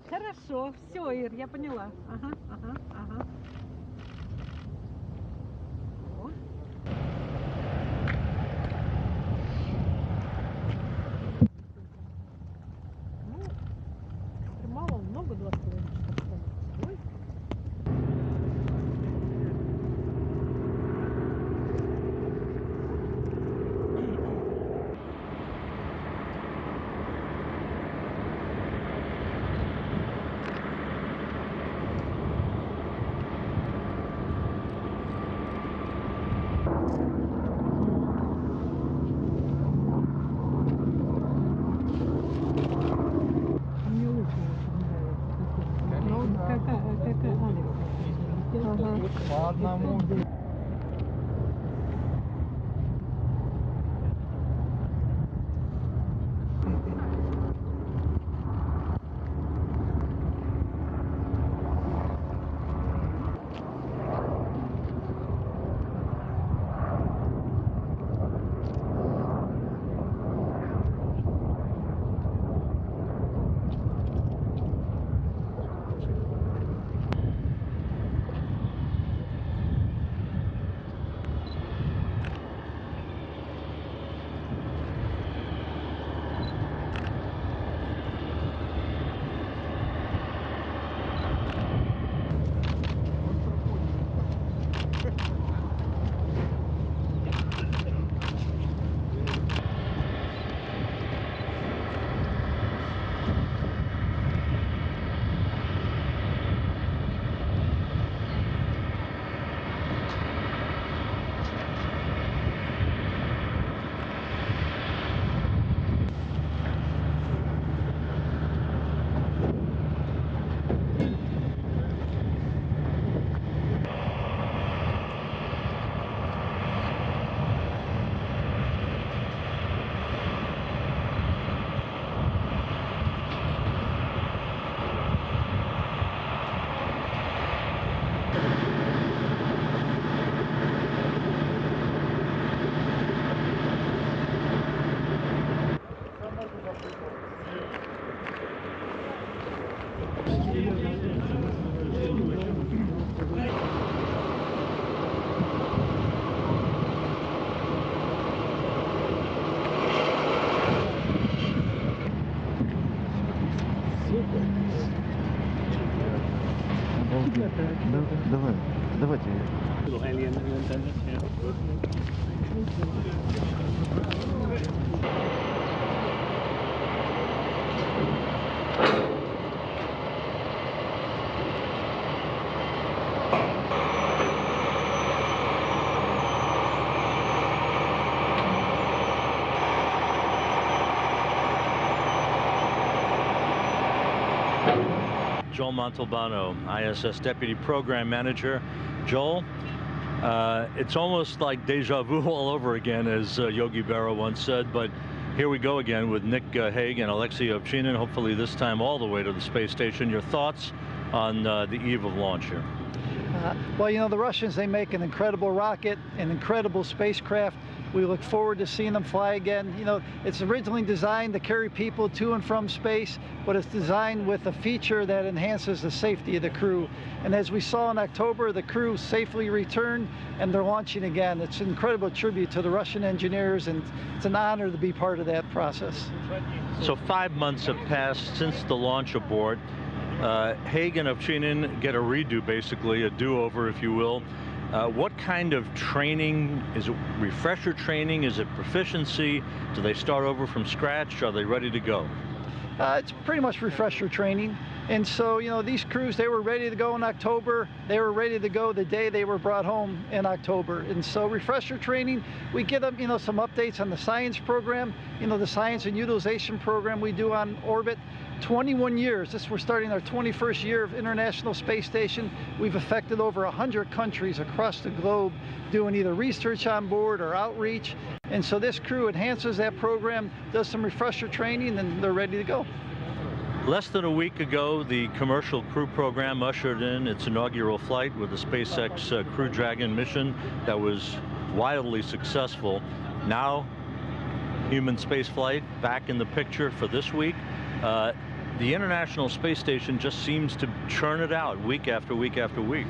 Хорошо, все, Ир, я поняла. Ага, ага, ага. О. Ну, экстремалов много, 2,5 часа. Ой. Мне лучше нравится. Ну, какая Алекс? По одному. Давайте. Joel Montalbano, ISS Deputy Program Manager. Joel, it's almost like deja vu all over again, as Yogi Berra once said, but here we go again with Nick Hague and Alexei Ovchinin, hopefully this time all the way to the space station. Your thoughts on the eve of launch here? Well, you know, the Russians, they make an incredible rocket, an incredible spacecraft. We look forward to seeing them fly again. You know, it's originally designed to carry people to and from space, but it's designed with a feature that enhances the safety of the crew. And as we saw in October, the crew safely returned and they're launching again. It's an incredible tribute to the Russian engineers, and it's an honor to be part of that process. So 5 months have passed since the launch aboard. Hague and Ovchinin get a redo, basically, a do-over, if you will. What kind of training? Is it refresher training? Is it proficiency? Do they start over from scratch? Are they ready to go? It's pretty much refresher training. And so, these crews, they were ready to go in October. They were ready to go the day they were brought home in October. And so refresher training, we give them, some updates on the science program, the science and utilization program we do on orbit. 21 years, we're starting our 21st year of International Space Station. We've affected over 100 countries across the globe doing either research on board or outreach. And so this crew enhances that program, does some refresher training, and they're ready to go. Less than a week ago, the Commercial Crew Program ushered in its inaugural flight with the SpaceX Crew Dragon mission that was wildly successful. Now, human spaceflight back in the picture for this week. The International Space Station just seems to churn it out week after week after week.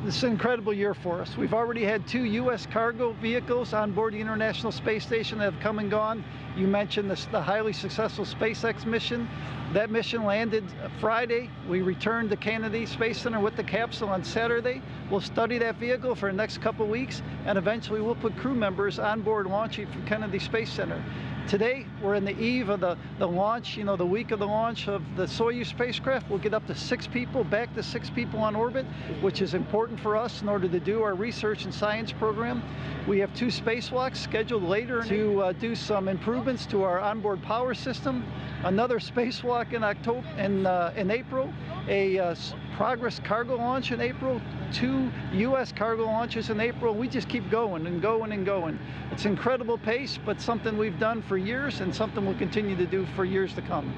This is an incredible year for us. We've already had 2 U.S. cargo vehicles on board the International Space Station that have come and gone. You mentioned the highly successful SpaceX mission. That mission landed Friday. We returned to Kennedy Space Center with the capsule on Saturday. We'll study that vehicle for the next couple weeks, and eventually we'll put crew members on board launching from Kennedy Space Center. Today, we're in the eve of the launch, the week of the launch of the Soyuz spacecraft. We'll get up to 6 people, back to 6 people on orbit, which is important for us in order to do our research and science program. We have 2 spacewalks scheduled later to do some improvements to our onboard power system. Another spacewalk in April, a Progress cargo launch in April, 2 U.S. cargo launches in April. We just keep going and going and going. It's incredible pace, but something we've done for years and something we'll continue to do for years to come.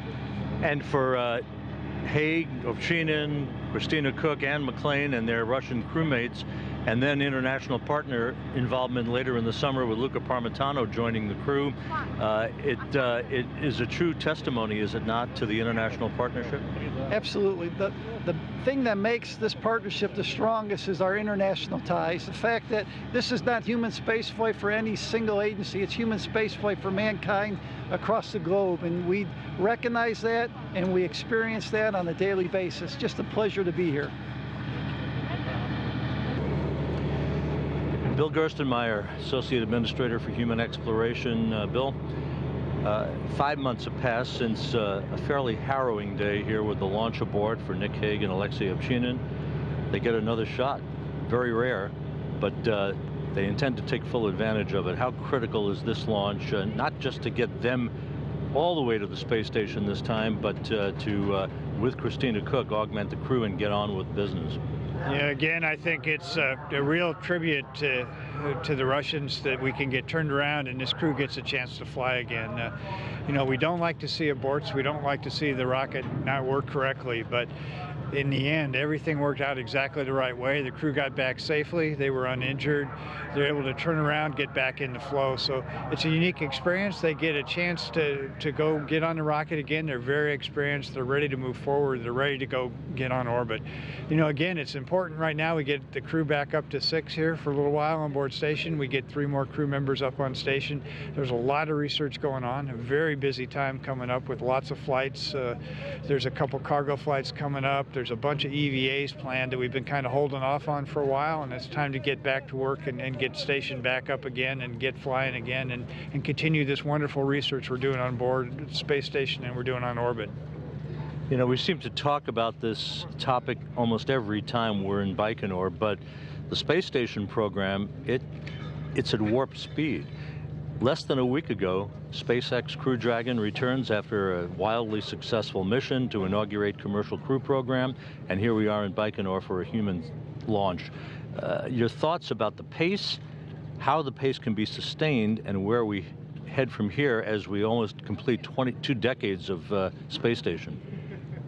And for Haig, Ovchinin, Christina Koch, and McLean and their Russian crewmates, and then international partner involvement later in the summer with Luca Parmitano joining the crew. It is a true testimony, is it not, to the international partnership? Absolutely. The thing that makes this partnership the strongest is our international ties. The fact that this is not human spaceflight for any single agency, it's human spaceflight for mankind across the globe. And we recognize that and we experience that on a daily basis. Just a pleasure to be here. Bill Gerstenmaier, Associate Administrator for Human Exploration. Bill, 5 months have passed since a fairly harrowing day here with the launch aboard for Nick Hague and Alexei Ovchinin. They get another shot, very rare, but they intend to take full advantage of it. How critical is this launch, not just to get them all the way to the space station this time, but to, with Christina Koch, augment the crew and get on with business? Yeah, again, I think it's a real tribute to the Russians that we can get turned around and this crew gets a chance to fly again. We don't like to see aborts. We don't like to see the rocket not work correctly, but in the end, everything worked out exactly the right way. The crew got back safely. They were uninjured. They're able to turn around, get back into flow. So it's a unique experience. They get a chance to go get on the rocket again. They're very experienced. They're ready to move forward. They're ready to go get on orbit. Again, it's important right now we get the crew back up to 6 here for a little while on board station. We get 3 more crew members up on station. There's a lot of research going on. A very busy time coming up with lots of flights. There's a couple cargo flights coming up. There's a bunch of EVAs planned that we've been kind of holding off on for a while, and it's time to get back to work and get stationed back up again and get flying again and continue this wonderful research we're doing on board the space station and we're doing on orbit. We seem to talk about this topic almost every time we're in Baikonur, but the space station program, it's at warp speed. Less than a week ago, SpaceX Crew Dragon returns after a wildly successful mission to inaugurate Commercial Crew Program, and here we are in Baikonur for a human launch. Your thoughts about the pace, how the pace can be sustained, and where we head from here as we almost complete 22 decades of space station?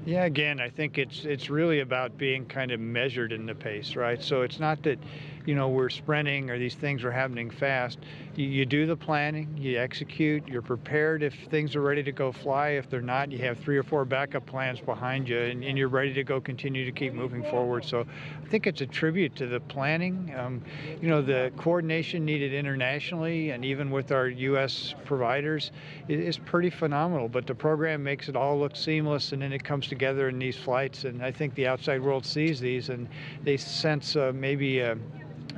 Yeah, again, I think it's really about being kind of measured in the pace, right? So it's not that, we're sprinting or these things are happening fast. You do the planning, you execute, you're prepared if things are ready to go fly. If they're not, you have 3 or 4 backup plans behind you and you're ready to go continue to keep moving forward. So I think it's a tribute to the planning. The coordination needed internationally and even with our U.S. providers is pretty phenomenal, but the program makes it all look seamless and then it comes together in these flights, and I think the outside world sees these and they sense maybe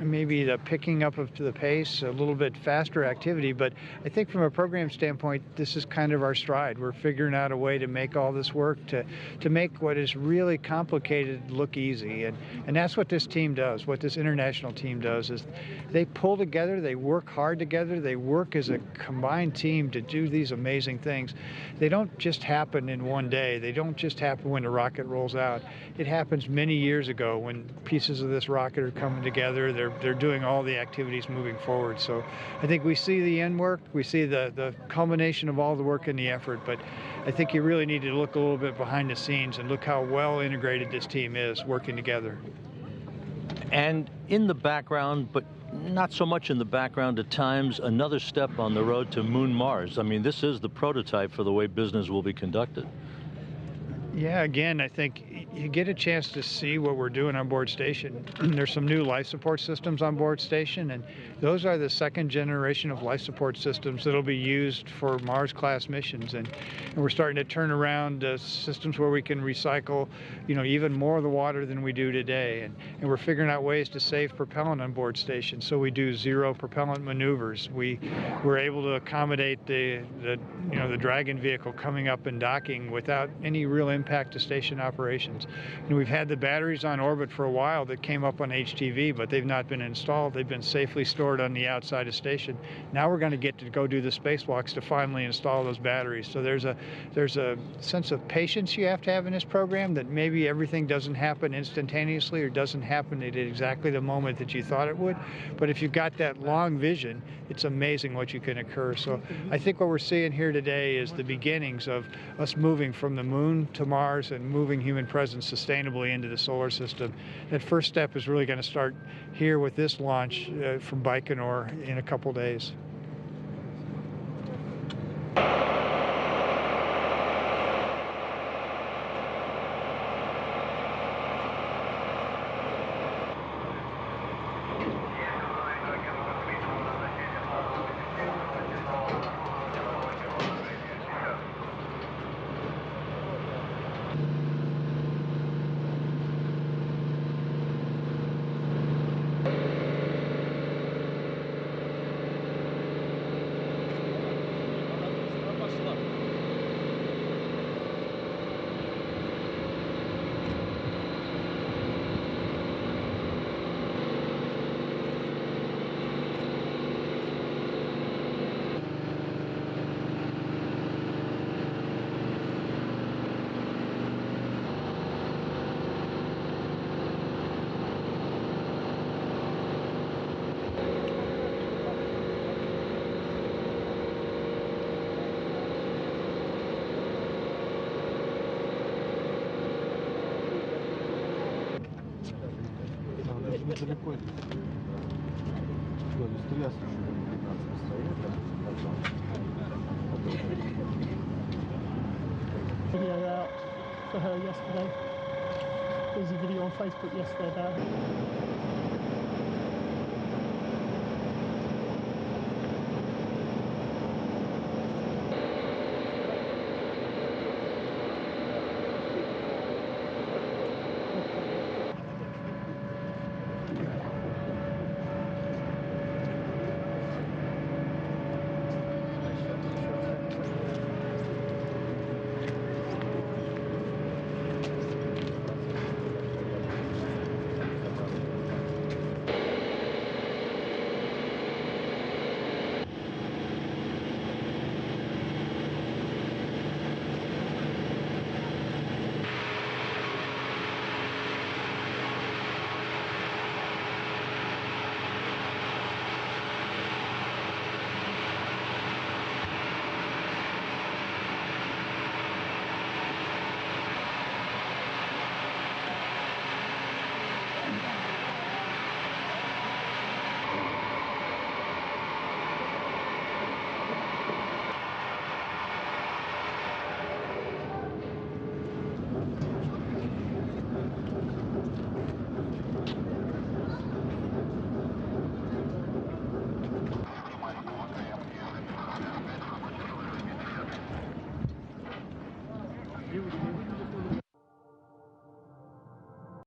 maybe the picking up of to the pace, a little bit faster activity. But I think from a program standpoint, this is kind of our stride. We're figuring out a way to make all this work, to make what is really complicated look easy. And that's what this team does, what this international team does, is they pull together, they work hard together, they work as a combined team to do these amazing things. They don't just happen in one day. They don't just happen when the rocket rolls out. It happens many years ago when pieces of this rocket are coming together. They're doing all the activities moving forward. So I think we see the end work, we see the culmination of all the work and the effort, but I think you really need to look a little bit behind the scenes and look how well integrated this team is working together. And in the background, but not so much in the background at times, another step on the road to Moon Mars. I mean, this is the prototype for the way business will be conducted. Yeah, again, I think you get a chance to see what we're doing on board station. There's some new life support systems on board station, and those are the second generation of life support systems that'll be used for Mars-class missions. And we're starting to turn around systems where we can recycle, even more of the water than we do today. And we're figuring out ways to save propellant on board station. So we do zero propellant maneuvers. We're able to accommodate the Dragon vehicle coming up and docking without any real impact to station operations. We've had the batteries on orbit for a while that came up on HTV, but they've not been installed. They've been safely stored on the outside of station. Now we're going to get to go do the spacewalks to finally install those batteries. So there's a sense of patience you have to have in this program, that maybe everything doesn't happen instantaneously or doesn't happen at exactly the moment that you thought it would. But if you've got that long vision, it's amazing what you can occur. So I think what we're seeing here today is the beginnings of us moving from the moon to Mars and moving human presence sustainably into the solar system. That first step is really going to start here with this launch from Baikonur in a couple days. Далеко. Video out for her yesterday. There's a video on Facebook yesterday about it.